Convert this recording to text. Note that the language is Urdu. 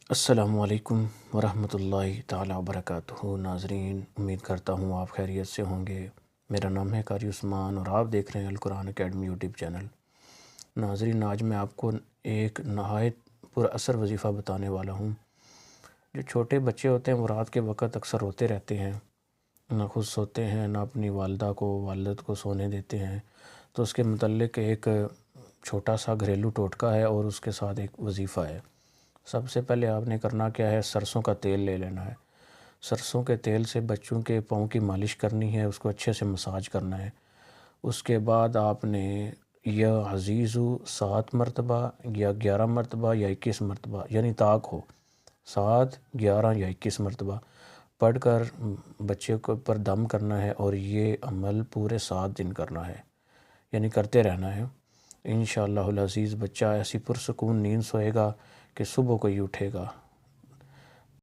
السلام علیکم ورحمۃ اللہ تعالیٰ وبرکاتہ۔ ناظرین، امید کرتا ہوں آپ خیریت سے ہوں گے۔ میرا نام ہے قاری عثمان اور آپ دیکھ رہے ہیں القرآن اکیڈمی یوٹیوب چینل۔ ناظرین، آج میں آپ کو ایک نہایت پر اثر وظیفہ بتانے والا ہوں۔ جو چھوٹے بچے ہوتے ہیں وہ رات کے وقت اکثر روتے رہتے ہیں، نہ خود سوتے ہیں نہ اپنی والدہ کو والد کو سونے دیتے ہیں۔ تو اس کے متعلق ایک چھوٹا سا گھریلو ٹوٹکا ہے اور اس کے ساتھ ایک وظیفہ ہے۔ سب سے پہلے آپ نے کرنا کیا ہے، سرسوں کا تیل لے لینا ہے۔ سرسوں کے تیل سے بچوں کے پاؤں کی مالش کرنی ہے، اس کو اچھے سے مساج کرنا ہے۔ اس کے بعد آپ نے یا عزیزو 7 مرتبہ یا 11 مرتبہ یا 21 مرتبہ، یعنی طاق ہو 7، 11 یا 21 مرتبہ پڑھ کر بچے کو پر دم کرنا ہے، اور یہ عمل پورے 7 دن کرنا ہے، یعنی کرتے رہنا ہے۔ انشاءاللہ العزیز بچہ ایسی پرسکون نیند سوئے گا کہ صبح کو ہی اٹھے گا۔